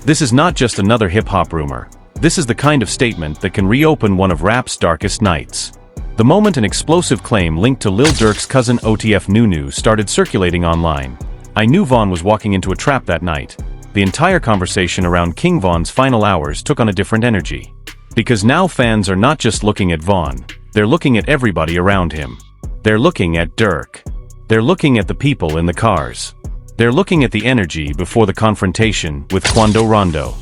This is not just another hip-hop rumor. This is the kind of statement that can reopen one of rap's darkest nights. The moment an explosive claim linked to Lil Durk's cousin OTF Nunu started circulating online, I knew Von was walking into a trap that night. The entire conversation around King Von's final hours took on a different energy. Because now fans are not just looking at Von, they're looking at everybody around him. They're looking at Durk. They're looking at the people in the cars. They're looking at the energy before the confrontation with Quando Rondo.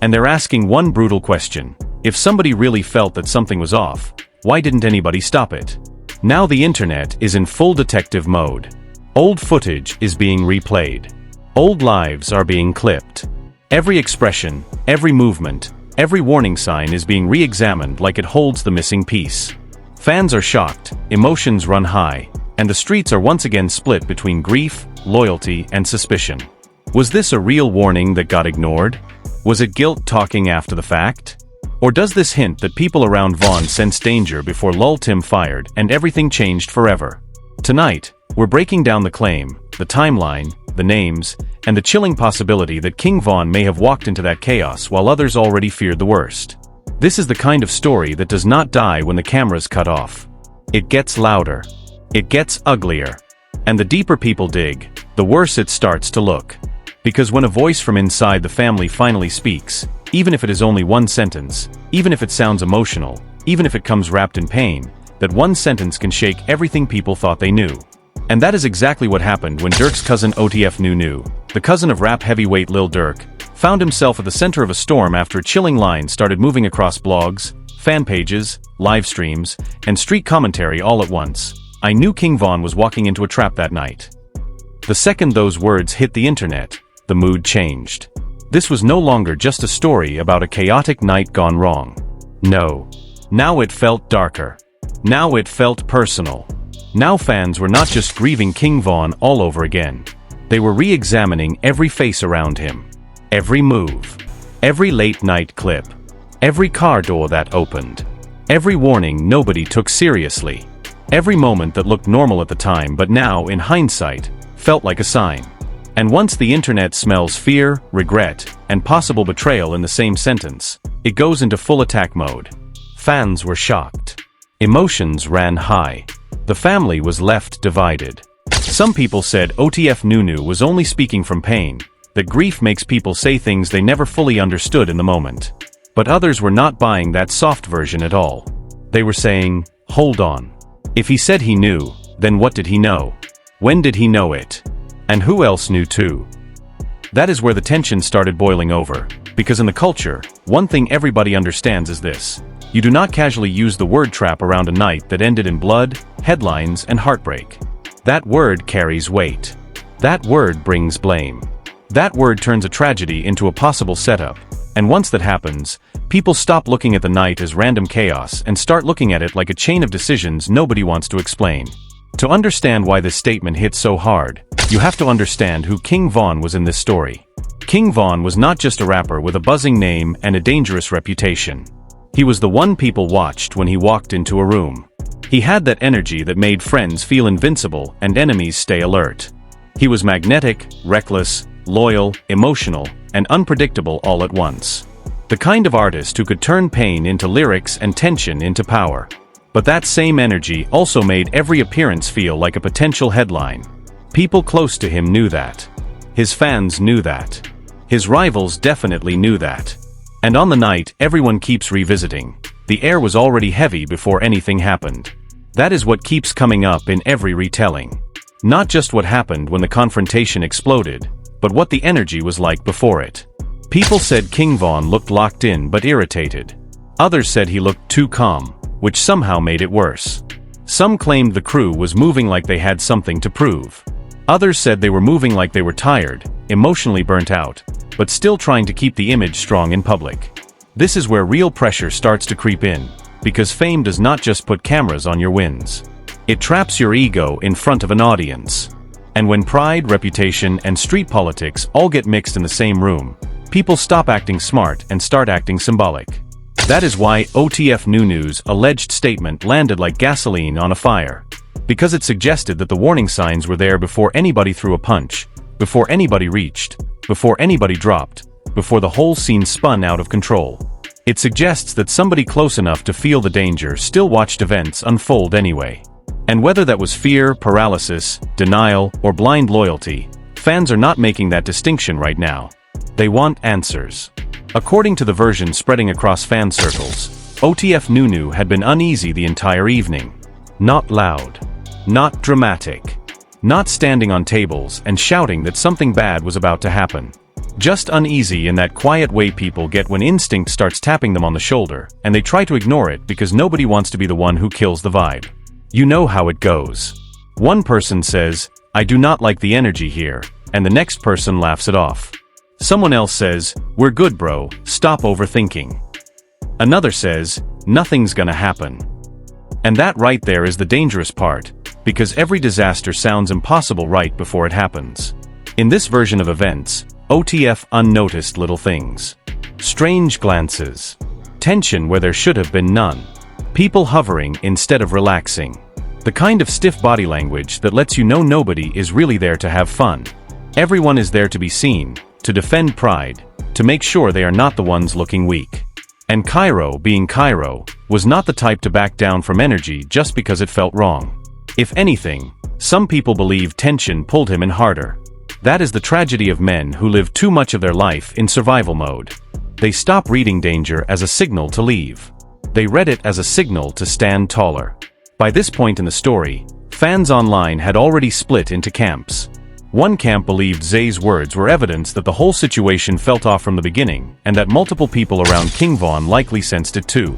And they're asking one brutal question. If somebody really felt that something was off, why didn't anybody stop it? Now the internet is in full detective mode. Old footage is being replayed. Old lives are being clipped. Every expression, every movement, every warning sign is being re-examined like it holds the missing piece. Fans are shocked, emotions run high, and the streets are once again split between grief, loyalty, and suspicion. Was this a real warning that got ignored? Was it guilt talking after the fact? Or does this hint that people around Von sensed danger before Lil Tim fired and everything changed forever? Tonight, we're breaking down the claim, the timeline, the names, and the chilling possibility that King Von may have walked into that chaos while others already feared the worst. This is the kind of story that does not die when the camera's cut off. It gets louder. It gets uglier. And the deeper people dig, the worse it starts to look. Because when a voice from inside the family finally speaks, even if it is only one sentence, even if it sounds emotional, even if it comes wrapped in pain, that one sentence can shake everything people thought they knew. And that is exactly what happened when Durk's cousin OTF Nunu, the cousin of rap heavyweight Lil Durk, found himself at the center of a storm after a chilling line started moving across blogs, fan pages, live streams, and street commentary all at once. I knew King Von was walking into a trap that night. The second those words hit the internet, the mood changed. This was no longer just a story about a chaotic night gone wrong. No. Now it felt darker. Now it felt personal. Now fans were not just grieving King Von all over again. They were re-examining every face around him. Every move. Every late-night clip. Every car door that opened. Every warning nobody took seriously. Every moment that looked normal at the time but now, in hindsight, felt like a sign. And once the internet smells fear, regret, and possible betrayal in the same sentence, it goes into full attack mode. Fans were shocked. Emotions ran high. The family was left divided. Some people said OTF Nunu was only speaking from pain, that grief makes people say things they never fully understood in the moment. But others were not buying that soft version at all. They were saying, hold on. If he said he knew, then what did he know? When did he know it? And who else knew too? That is where the tension started boiling over, because in the culture, one thing everybody understands is this. You do not casually use the word trap around a night that ended in blood, headlines, and heartbreak. That word carries weight. That word brings blame. That word turns a tragedy into a possible setup, and once that happens, people stop looking at the night as random chaos and start looking at it like a chain of decisions nobody wants to explain. To understand why this statement hit so hard, you have to understand who King Von was in this story. King Von was not just a rapper with a buzzing name and a dangerous reputation. He was the one people watched when he walked into a room. He had that energy that made friends feel invincible and enemies stay alert. He was magnetic, reckless, loyal, emotional, and unpredictable all at once. The kind of artist who could turn pain into lyrics and tension into power. But that same energy also made every appearance feel like a potential headline. People close to him knew that. His fans knew that. His rivals definitely knew that. And on the night everyone keeps revisiting, the air was already heavy before anything happened. That is what keeps coming up in every retelling. Not just what happened when the confrontation exploded, but what the energy was like before it. People said King Von looked locked in but irritated. Others said he looked too calm, which somehow made it worse. Some claimed the crew was moving like they had something to prove. Others said they were moving like they were tired, emotionally burnt out, but still trying to keep the image strong in public. This is where real pressure starts to creep in, because fame does not just put cameras on your wins. It traps your ego in front of an audience. And when pride, reputation, and street politics all get mixed in the same room, people stop acting smart and start acting symbolic. That is why OTF Nunu's alleged statement landed like gasoline on a fire. Because it suggested that the warning signs were there before anybody threw a punch, before anybody reached, before anybody dropped, before the whole scene spun out of control. It suggests that somebody close enough to feel the danger still watched events unfold anyway. And whether that was fear, paralysis, denial, or blind loyalty, fans are not making that distinction right now. They want answers. According to the version spreading across fan circles, OTF Nunu had been uneasy the entire evening. Not loud. Not dramatic. Not standing on tables and shouting that something bad was about to happen. Just uneasy in that quiet way people get when instinct starts tapping them on the shoulder, and they try to ignore it because nobody wants to be the one who kills the vibe. You know how it goes. One person says, "I do not like the energy here," and the next person laughs it off. Someone else says, "We're good, bro, stop overthinking." Another says, "Nothing's gonna happen." And that right there is the dangerous part, because every disaster sounds impossible right before it happens. In this version of events, OTF unnoticed little things. Strange glances. Tension where there should have been none. People hovering instead of relaxing. The kind of stiff body language that lets you know nobody is really there to have fun. Everyone is there to be seen, to defend pride, to make sure they are not the ones looking weak. And Cairo, being Cairo, was not the type to back down from energy just because it felt wrong. If anything, some people believe tension pulled him in harder. That is the tragedy of men who live too much of their life in survival mode. They stop reading danger as a signal to leave. They read it as a signal to stand taller. By this point in the story, fans online had already split into camps. One camp believed Zay's words were evidence that the whole situation felt off from the beginning, and that multiple people around King Von likely sensed it too.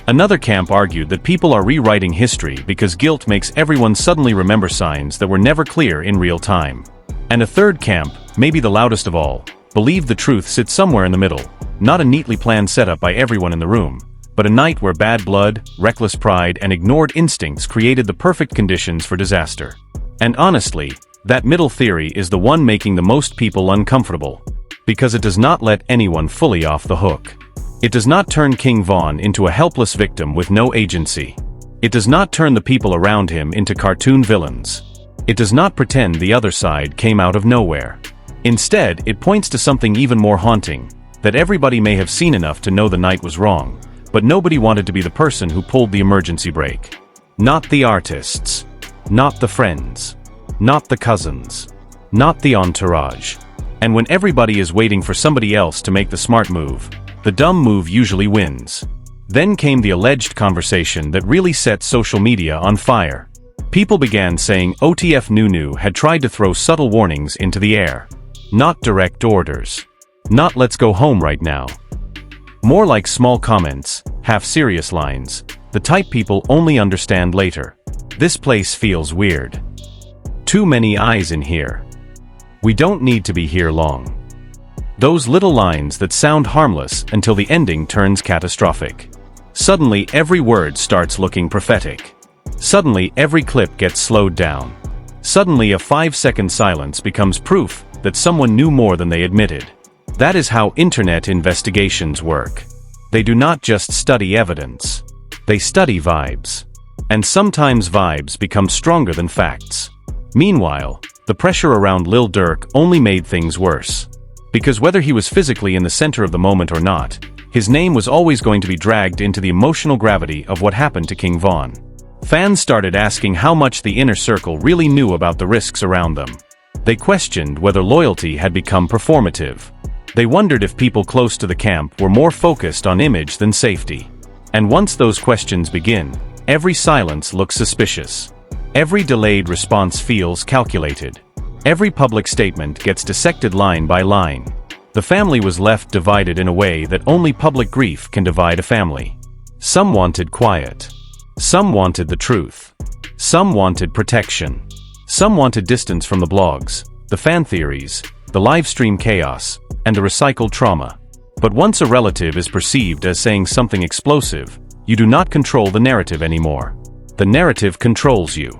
Another camp argued that people are rewriting history because guilt makes everyone suddenly remember signs that were never clear in real time. And a third camp, maybe the loudest of all, believed the truth sits somewhere in the middle, not a neatly planned setup by everyone in the room, but a night where bad blood, reckless pride, and ignored instincts created the perfect conditions for disaster. And honestly, that middle theory is the one making the most people uncomfortable, because it does not let anyone fully off the hook. It does not turn King Von into a helpless victim with no agency. It does not turn the people around him into cartoon villains. It does not pretend the other side came out of nowhere. Instead, it points to something even more haunting, that everybody may have seen enough to know the night was wrong, but nobody wanted to be the person who pulled the emergency brake. Not the artists. Not the friends. Not the cousins. Not the entourage. And when everybody is waiting for somebody else to make the smart move, the dumb move usually wins. Then came the alleged conversation that really set social media on fire. People began saying OTF Nunu had tried to throw subtle warnings into the air. Not direct orders. Not "let's go home right now." More like small comments, half-serious lines, the type people only understand later. "This place feels weird. Too many eyes in here. We don't need to be here long." Those little lines that sound harmless until the ending turns catastrophic. Suddenly every word starts looking prophetic. Suddenly every clip gets slowed down. Suddenly a 5-second silence becomes proof that someone knew more than they admitted. That is how internet investigations work. They do not just study evidence. They study vibes. And sometimes vibes become stronger than facts. Meanwhile, the pressure around Lil Durk only made things worse. Because whether he was physically in the center of the moment or not, his name was always going to be dragged into the emotional gravity of what happened to King Von. Fans started asking how much the inner circle really knew about the risks around them. They questioned whether loyalty had become performative. They wondered if people close to the camp were more focused on image than safety. And once those questions begin, every silence looks suspicious. Every delayed response feels calculated. Every public statement gets dissected line by line. The family was left divided in a way that only public grief can divide a family. Some wanted quiet. Some wanted the truth. Some wanted protection. Some wanted distance from the blogs, the fan theories, the live stream chaos, and the recycled trauma. But once a relative is perceived as saying something explosive, you do not control the narrative anymore. The narrative controls you.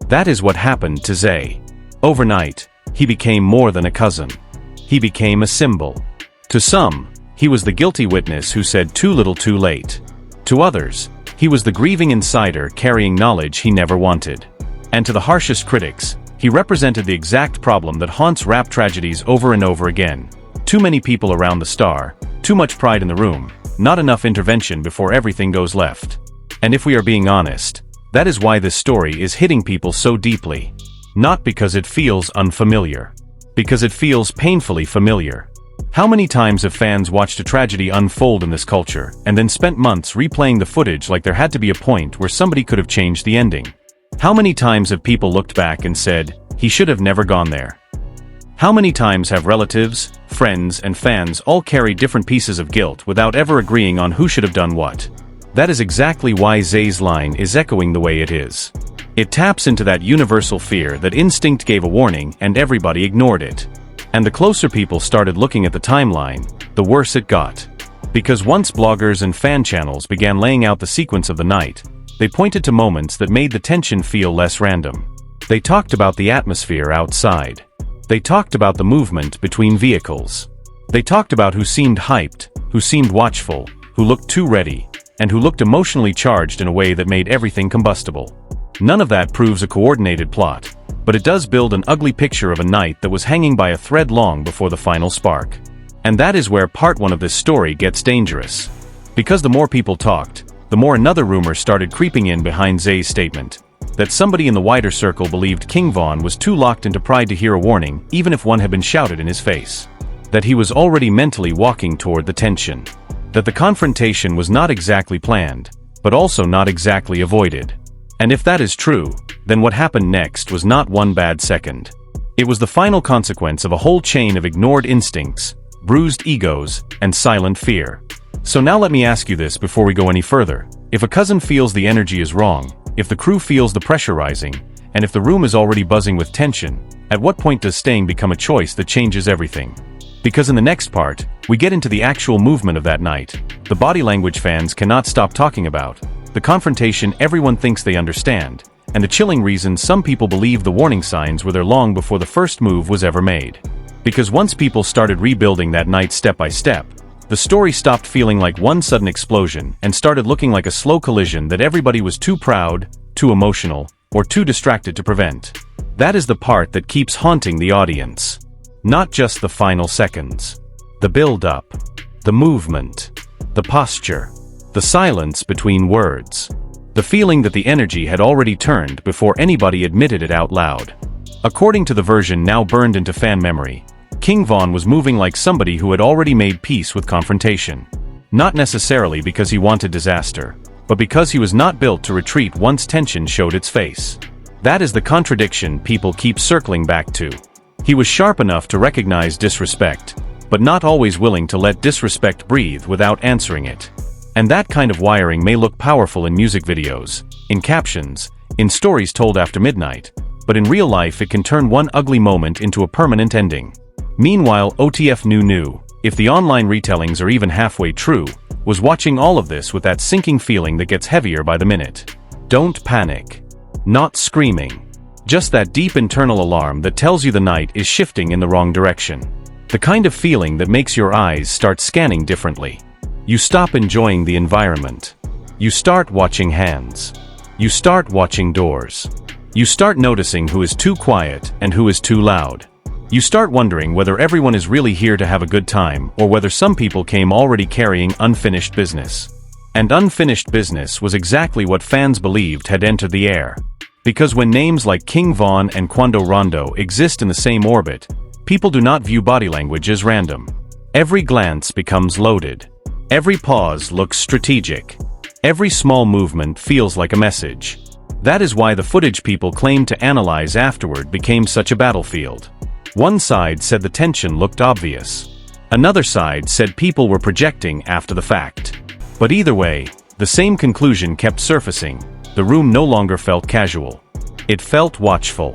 That is what happened to Zay. Overnight, he became more than a cousin. He became a symbol. To some, he was the guilty witness who said too little too late. To others, he was the grieving insider carrying knowledge he never wanted. And to the harshest critics, he represented the exact problem that haunts rap tragedies over and over again. Too many people around the star, too much pride in the room, not enough intervention before everything goes left. And if we are being honest, that is why this story is hitting people so deeply. Not because it feels unfamiliar. Because it feels painfully familiar. How many times have fans watched a tragedy unfold in this culture, and then spent months replaying the footage like there had to be a point where somebody could have changed the ending? How many times have people looked back and said, he should have never gone there? How many times have relatives, friends, and fans all carried different pieces of guilt without ever agreeing on who should have done what? That is exactly why Zay's line is echoing the way it is. It taps into that universal fear that instinct gave a warning and everybody ignored it. And the closer people started looking at the timeline, the worse it got. Because once bloggers and fan channels began laying out the sequence of the night, they pointed to moments that made the tension feel less random. They talked about the atmosphere outside. They talked about the movement between vehicles. They talked about who seemed hyped, who seemed watchful, who looked too ready, and who looked emotionally charged in a way that made everything combustible. None of that proves a coordinated plot, but it does build an ugly picture of a night that was hanging by a thread long before the final spark. And that is where part one of this story gets dangerous. Because the more people talked, the more another rumor started creeping in behind Zay's statement. That somebody in the wider circle believed King Von was too locked into pride to hear a warning, even if one had been shouted in his face. That he was already mentally walking toward the tension. That the confrontation was not exactly planned, but also not exactly avoided. And if that is true, then what happened next was not one bad second. It was the final consequence of a whole chain of ignored instincts, bruised egos, and silent fear. So now let me ask you this before we go any further. If a cousin feels the energy is wrong, if the crew feels the pressure rising, and if the room is already buzzing with tension, at what point does staying become a choice that changes everything? Because in the next part, we get into the actual movement of that night, the body language fans cannot stop talking about, the confrontation everyone thinks they understand, and the chilling reasons some people believe the warning signs were there long before the first move was ever made. Because once people started rebuilding that night step by step, the story stopped feeling like one sudden explosion and started looking like a slow collision that everybody was too proud, too emotional, or too distracted to prevent. That is the part that keeps haunting the audience. Not just the final seconds. The build-up. The movement. The posture. The silence between words. The feeling that the energy had already turned before anybody admitted it out loud. According to the version now burned into fan memory, King Von was moving like somebody who had already made peace with confrontation. Not necessarily because he wanted disaster, but because he was not built to retreat once tension showed its face. That is the contradiction people keep circling back to. He was sharp enough to recognize disrespect, but not always willing to let disrespect breathe without answering it. And that kind of wiring may look powerful in music videos, in captions, in stories told after midnight, but in real life it can turn one ugly moment into a permanent ending. Meanwhile, OTF New, if the online retellings are even halfway true, was watching all of this with that sinking feeling that gets heavier by the minute. Don't panic. Not screaming. Just that deep internal alarm that tells you the night is shifting in the wrong direction. The kind of feeling that makes your eyes start scanning differently. You stop enjoying the environment. You start watching hands. You start watching doors. You start noticing who is too quiet and who is too loud. You start wondering whether everyone is really here to have a good time or whether some people came already carrying unfinished business. And unfinished business was exactly what fans believed had entered the air. Because when names like King Von and Quando Rondo exist in the same orbit, people do not view body language as random. Every glance becomes loaded. Every pause looks strategic. Every small movement feels like a message. That is why the footage people claimed to analyze afterward became such a battlefield. One side said the tension looked obvious. Another side said people were projecting after the fact. But either way, the same conclusion kept surfacing. The room no longer felt casual. It felt watchful.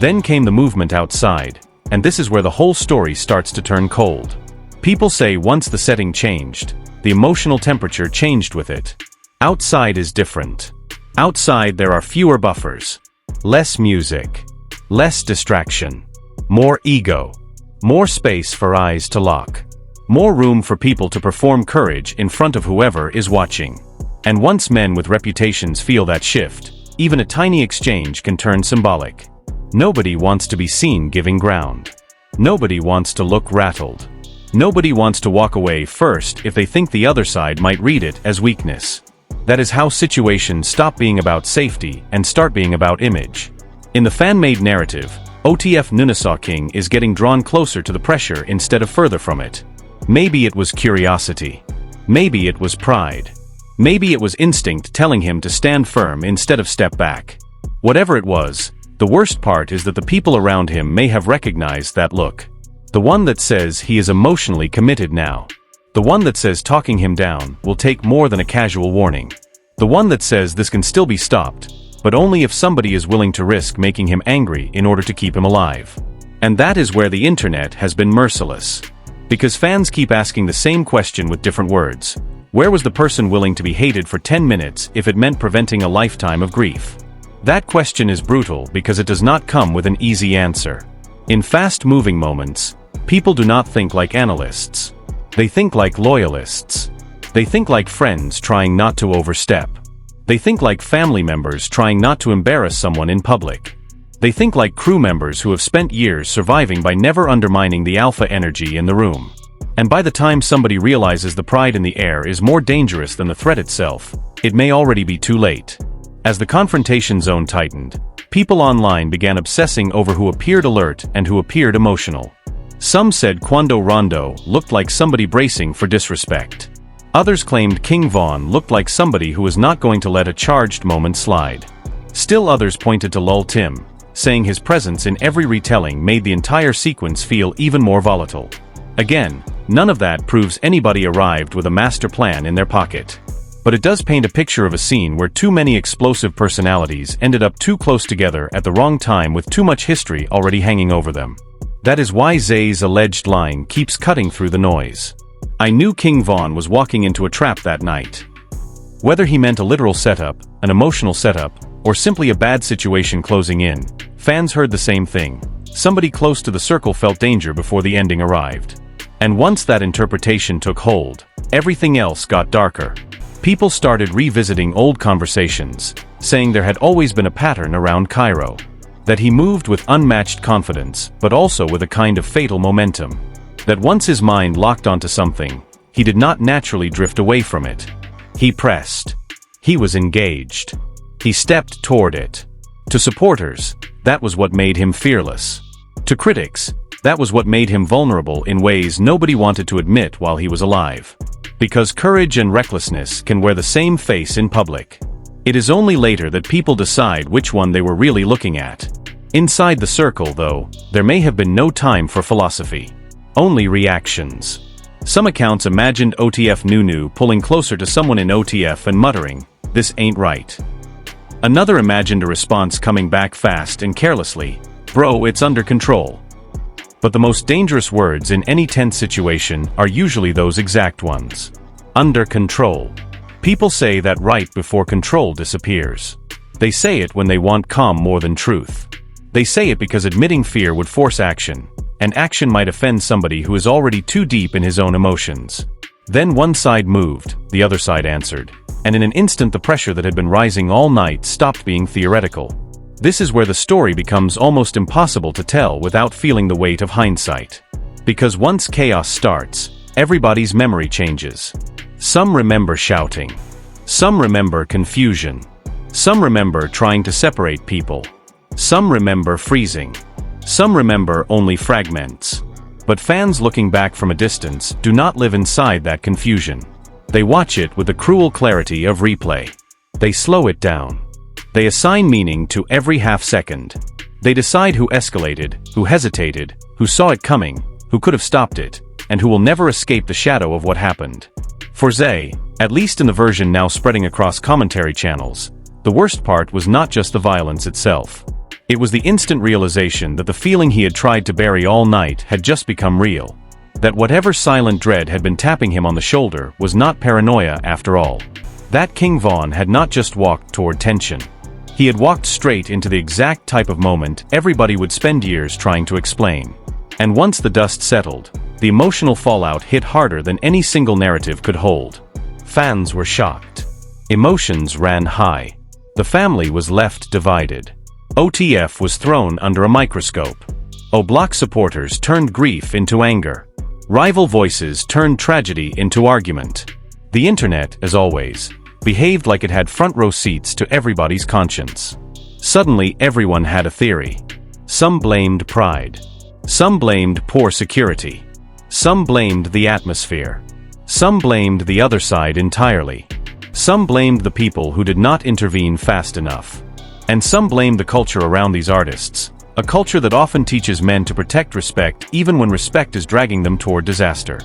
Then came the movement outside, and this is where the whole story starts to turn cold. People say once the setting changed, the emotional temperature changed with it. Outside is different. Outside there are fewer buffers. Less music. Less distraction. More ego. More space for eyes to lock. More room for people to perform courage in front of whoever is watching. And once men with reputations feel that shift, even a tiny exchange can turn symbolic. Nobody wants to be seen giving ground. Nobody wants to look rattled. Nobody wants to walk away first if they think the other side might read it as weakness. That is how situations stop being about safety and start being about image. In the fan-made narrative, OTF Nunasaw King is getting drawn closer to the pressure instead of further from it. Maybe it was curiosity. Maybe it was pride. Maybe it was instinct telling him to stand firm instead of step back. Whatever it was, the worst part is that the people around him may have recognized that look. The one that says he is emotionally committed now. The one that says talking him down will take more than a casual warning. The one that says this can still be stopped, but only if somebody is willing to risk making him angry in order to keep him alive. And that is where the internet has been merciless. Because fans keep asking the same question with different words. Where was the person willing to be hated for 10 minutes if it meant preventing a lifetime of grief? That question is brutal because it does not come with an easy answer. In fast-moving moments, people do not think like analysts. They think like loyalists. They think like friends trying not to overstep. They think like family members trying not to embarrass someone in public. They think like crew members who have spent years surviving by never undermining the alpha energy in the room. And by the time somebody realizes the pride in the air is more dangerous than the threat itself, it may already be too late. As the confrontation zone tightened, people online began obsessing over who appeared alert and who appeared emotional. Some said Quando Rondo looked like somebody bracing for disrespect. Others claimed King Von looked like somebody who was not going to let a charged moment slide. Still others pointed to Lul Tim, saying his presence in every retelling made the entire sequence feel even more volatile. Again, none of that proves anybody arrived with a master plan in their pocket. But it does paint a picture of a scene where too many explosive personalities ended up too close together at the wrong time with too much history already hanging over them. That is why Zay's alleged line keeps cutting through the noise. I knew King Von was walking into a trap that night. Whether he meant a literal setup, an emotional setup, or simply a bad situation closing in, fans heard the same thing. Somebody close to the circle felt danger before the ending arrived. And once that interpretation took hold, everything else got darker. People started revisiting old conversations, saying there had always been a pattern around Cairo. That he moved with unmatched confidence, but also with a kind of fatal momentum. That once his mind locked onto something, he did not naturally drift away from it. He pressed. He was engaged. He stepped toward it. To supporters, that was what made him fearless. To critics, that was what made him vulnerable in ways nobody wanted to admit while he was alive. Because courage and recklessness can wear the same face in public. It is only later that people decide which one they were really looking at. Inside the circle, though, there may have been no time for philosophy. Only reactions. Some accounts imagined OTF Nunu pulling closer to someone in OTF and muttering, "This ain't right." Another imagined a response coming back fast and carelessly, "Bro, it's under control." But the most dangerous words in any tense situation are usually those exact ones. Under control. People say that right before control disappears. They say it when they want calm more than truth. They say it because admitting fear would force action, and action might offend somebody who is already too deep in his own emotions. Then one side moved, the other side answered, and in an instant the pressure that had been rising all night stopped being theoretical. This is where the story becomes almost impossible to tell without feeling the weight of hindsight. Because once chaos starts, everybody's memory changes. Some remember shouting. Some remember confusion. Some remember trying to separate people. Some remember freezing. Some remember only fragments. But fans looking back from a distance do not live inside that confusion. They watch it with the cruel clarity of replay. They slow it down. They assign meaning to every half second. They decide who escalated, who hesitated, who saw it coming, who could have stopped it, and who will never escape the shadow of what happened. For Zay, at least in the version now spreading across commentary channels, the worst part was not just the violence itself. It was the instant realization that the feeling he had tried to bury all night had just become real. That whatever silent dread had been tapping him on the shoulder was not paranoia after all. That King Von had not just walked toward tension. He had walked straight into the exact type of moment everybody would spend years trying to explain. And once the dust settled, the emotional fallout hit harder than any single narrative could hold. Fans were shocked. Emotions ran high. The family was left divided. OTF was thrown under a microscope. O'Block supporters turned grief into anger. Rival voices turned tragedy into argument. The internet, as always, behaved like it had front-row seats to everybody's conscience. Suddenly, everyone had a theory. Some blamed pride. Some blamed poor security. Some blamed the atmosphere. Some blamed the other side entirely. Some blamed the people who did not intervene fast enough. And some blamed the culture around these artists, a culture that often teaches men to protect respect even when respect is dragging them toward disaster.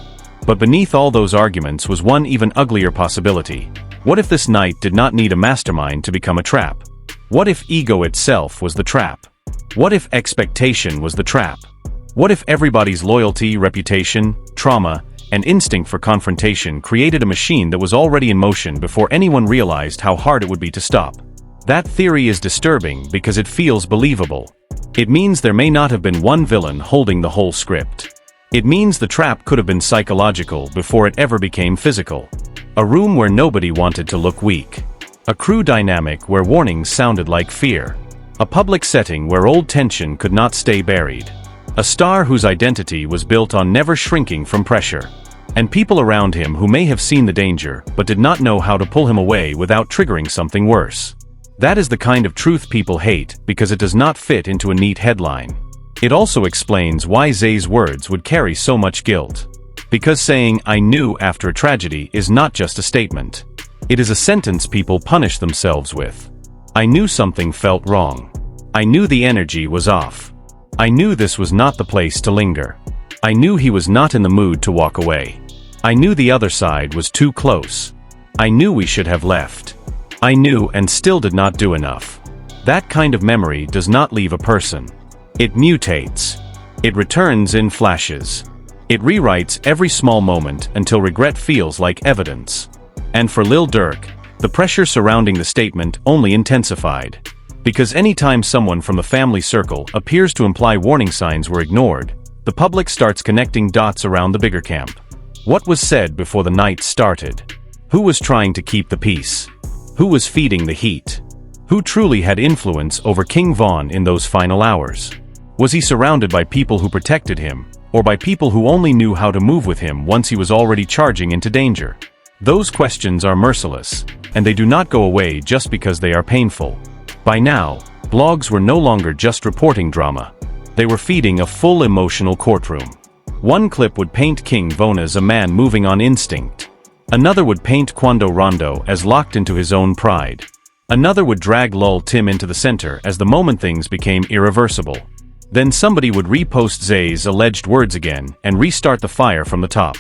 But beneath all those arguments was one even uglier possibility. What if this night did not need a mastermind to become a trap? What if ego itself was the trap? What if expectation was the trap? What if everybody's loyalty, reputation, trauma, and instinct for confrontation created a machine that was already in motion before anyone realized how hard it would be to stop? That theory is disturbing because it feels believable. It means there may not have been one villain holding the whole script. It means the trap could have been psychological before it ever became physical. A room where nobody wanted to look weak. A crew dynamic where warnings sounded like fear. A public setting where old tension could not stay buried. A star whose identity was built on never shrinking from pressure. And people around him who may have seen the danger but did not know how to pull him away without triggering something worse. That is the kind of truth people hate because it does not fit into a neat headline. It also explains why Zay's words would carry so much guilt. Because saying "I knew" after a tragedy is not just a statement. It is a sentence people punish themselves with. I knew something felt wrong. I knew the energy was off. I knew this was not the place to linger. I knew he was not in the mood to walk away. I knew the other side was too close. I knew we should have left. I knew and still did not do enough. That kind of memory does not leave a person. It mutates. It returns in flashes. It rewrites every small moment until regret feels like evidence. And for Lil Durk, the pressure surrounding the statement only intensified. Because anytime someone from the family circle appears to imply warning signs were ignored, the public starts connecting dots around the bigger camp. What was said before the night started? Who was trying to keep the peace? Who was feeding the heat? Who truly had influence over King Von in those final hours? Was he surrounded by people who protected him, or by people who only knew how to move with him once he was already charging into danger? Those questions are merciless, and they do not go away just because they are painful. By now, blogs were no longer just reporting drama. They were feeding a full emotional courtroom. One clip would paint King Von as a man moving on instinct. Another would paint Quando Rondo as locked into his own pride. Another would drag Lul Tim into the center as the moment things became irreversible. Then somebody would repost Zay's alleged words again and restart the fire from the top.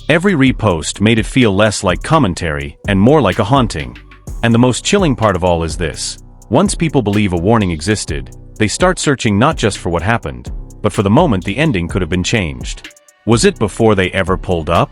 Every repost made it feel less like commentary and more like a haunting. And the most chilling part of all is this. Once people believe a warning existed, they start searching not just for what happened, but for the moment the ending could have been changed. Was it before they ever pulled up?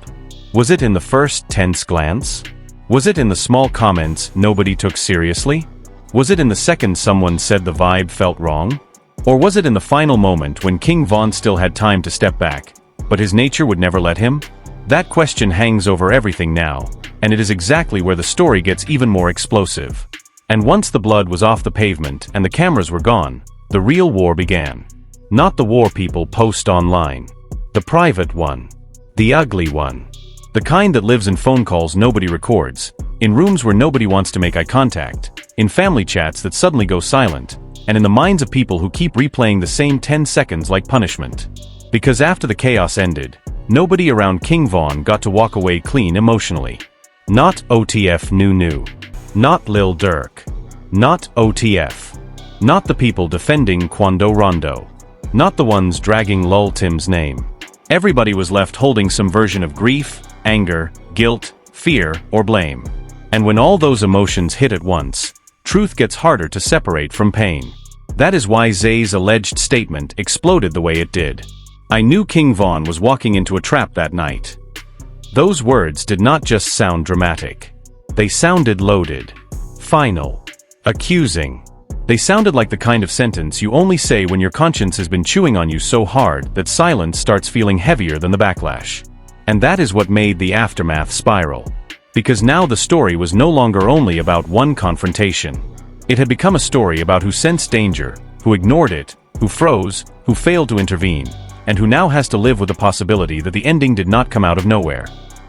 Was it in the first tense glance? Was it in the small comments nobody took seriously? Was it in the second someone said the vibe felt wrong? Or was it in the final moment when King Von still had time to step back, but his nature would never let him? That question hangs over everything now, and it is exactly where the story gets even more explosive. And once the blood was off the pavement and the cameras were gone, the real war began. Not the war people post online. The private one. The ugly one. The kind that lives in phone calls nobody records, in rooms where nobody wants to make eye contact, in family chats that suddenly go silent, and in the minds of people who keep replaying the same 10 seconds like punishment. Because after the chaos ended, nobody around King Von got to walk away clean emotionally. Not OTF New. Not Lil Durk. Not OTF. Not the people defending Quando Rondo. Not the ones dragging Lul Tim's name. Everybody was left holding some version of grief, anger, guilt, fear, or blame. And when all those emotions hit at once, truth gets harder to separate from pain. That is why Zay's alleged statement exploded the way it did. I knew King Von was walking into a trap that night. Those words did not just sound dramatic. They sounded loaded. Final. Accusing. They sounded like the kind of sentence you only say when your conscience has been chewing on you so hard that silence starts feeling heavier than the backlash. And that is what made the aftermath spiral. Because now the story was no longer only about one confrontation. It had become a story about who sensed danger, who ignored it, who froze, who failed to intervene, and who now has to live with the possibility that the ending did not come out of nowhere.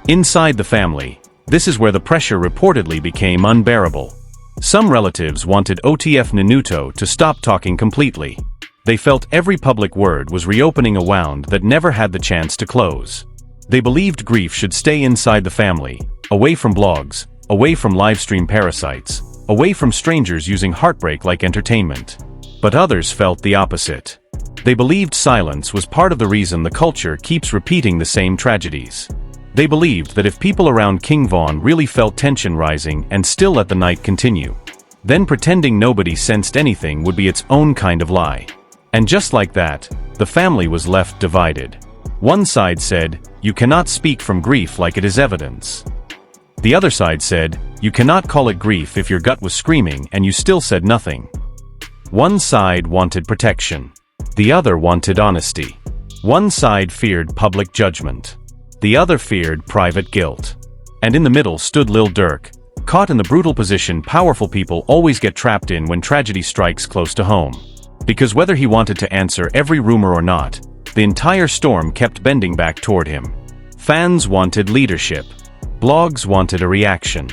Inside the family, this is where the pressure reportedly became unbearable. Some relatives wanted OTF Nanuto to stop talking completely. They felt every public word was reopening a wound that never had the chance to close. They believed grief should stay inside the family, away from blogs, away from livestream parasites, away from strangers using heartbreak like entertainment. But others felt the opposite. They believed silence was part of the reason the culture keeps repeating the same tragedies. They believed that if people around King Von really felt tension rising and still let the night continue, then pretending nobody sensed anything would be its own kind of lie. And just like that, the family was left divided. One side said, "You cannot speak from grief like it is evidence." The other side said, "You cannot call it grief if your gut was screaming and you still said nothing." One side wanted protection. The other wanted honesty. One side feared public judgment. The other feared private guilt. And in the middle stood Lil Durk, caught in the brutal position powerful people always get trapped in when tragedy strikes close to home. Because whether he wanted to answer every rumor or not, the entire storm kept bending back toward him. Fans wanted leadership. Blogs wanted a reaction.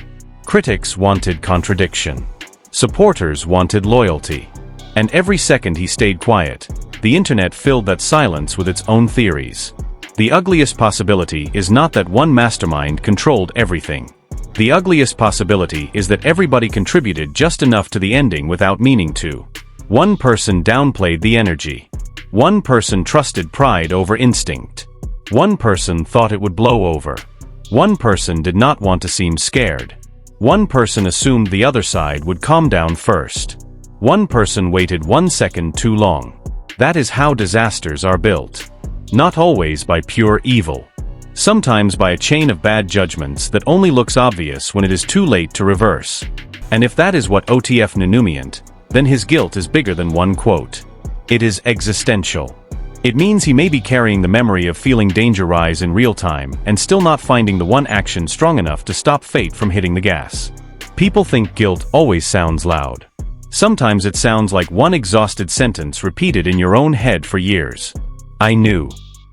Critics wanted contradiction. Supporters wanted loyalty. And every second he stayed quiet, the internet filled that silence with its own theories. The ugliest possibility is not that one mastermind controlled everything. The ugliest possibility is that everybody contributed just enough to the ending without meaning to. One person downplayed the energy. One person trusted pride over instinct. One person thought it would blow over. One person did not want to seem scared. One person assumed the other side would calm down first. One person waited 1 second too long. That is how disasters are built. Not always by pure evil. Sometimes by a chain of bad judgments that only looks obvious when it is too late to reverse. And if that is what OTF Nanumiant, then his guilt is bigger than one quote. It is existential. It means he may be carrying the memory of feeling danger rise in real time and still not finding the one action strong enough to stop fate from hitting the gas. People think guilt always sounds loud. Sometimes it sounds like one exhausted sentence repeated in your own head for years. I knew.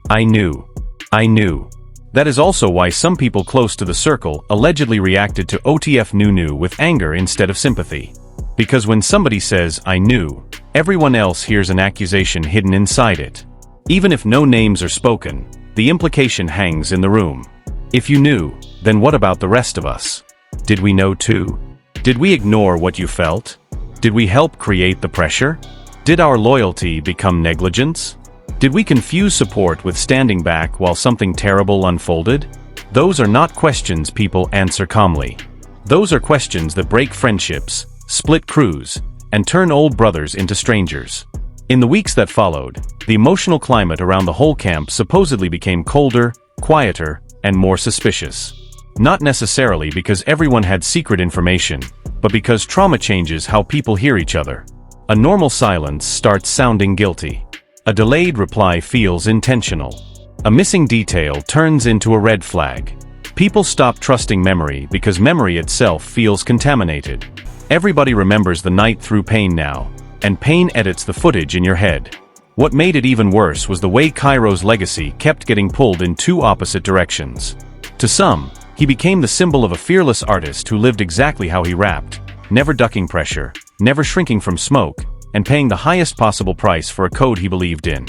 I knew. I knew. That is also why some people close to the circle allegedly reacted to OTF Nunu with anger instead of sympathy. Because when somebody says, "I knew," everyone else hears an accusation hidden inside it. Even if no names are spoken, the implication hangs in the room. If you knew, then what about the rest of us? Did we know too? Did we ignore what you felt? Did we help create the pressure? Did our loyalty become negligence? Did we confuse support with standing back while something terrible unfolded? Those are not questions people answer calmly. Those are questions that break friendships, split crews, and turn old brothers into strangers. In the weeks that followed, the emotional climate around the whole camp supposedly became colder, quieter, and more suspicious. Not necessarily because everyone had secret information, but because trauma changes how people hear each other. A normal silence starts sounding guilty. A delayed reply feels intentional. A missing detail turns into a red flag. People stop trusting memory because memory itself feels contaminated. Everybody remembers the night through pain now, and pain edits the footage in your head. What made it even worse was the way Cairo's legacy kept getting pulled in two opposite directions. To some, he became the symbol of a fearless artist who lived exactly how he rapped, never ducking pressure, never shrinking from smoke, and paying the highest possible price for a code he believed in.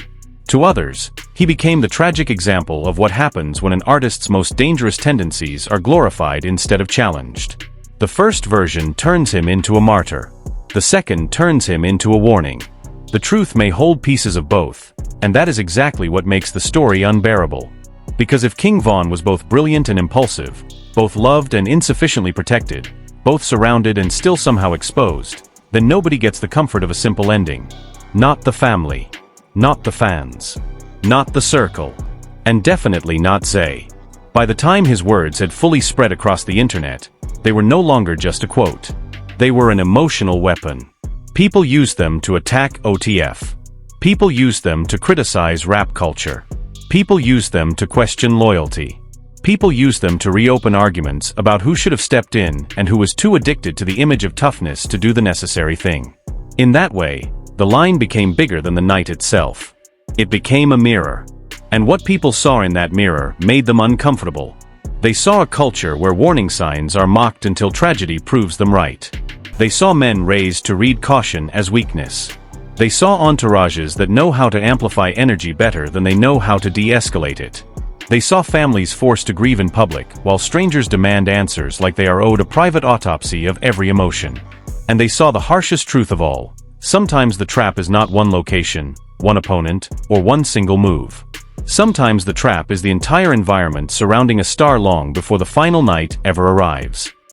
To others, he became the tragic example of what happens when an artist's most dangerous tendencies are glorified instead of challenged. The first version turns him into a martyr. The second turns him into a warning. The truth may hold pieces of both, and that is exactly what makes the story unbearable. Because if King Von was both brilliant and impulsive, both loved and insufficiently protected, both surrounded and still somehow exposed, then nobody gets the comfort of a simple ending. Not the family. Not the fans. Not the circle. And definitely not Zay. By the time his words had fully spread across the internet, they were no longer just a quote. They were an emotional weapon. People used them to attack OTF. People used them to criticize rap culture. People used them to question loyalty. People used them to reopen arguments about who should have stepped in and who was too addicted to the image of toughness to do the necessary thing. In that way, the line became bigger than the night itself. It became a mirror. And what people saw in that mirror made them uncomfortable. They saw a culture where warning signs are mocked until tragedy proves them right. They saw men raised to read caution as weakness. They saw entourages that know how to amplify energy better than they know how to de-escalate it. They saw families forced to grieve in public, while strangers demand answers like they are owed a private autopsy of every emotion. And they saw the harshest truth of all. Sometimes the trap is not one location, one opponent, or one single move. Sometimes the trap is the entire environment surrounding a star long before the final night ever arrives.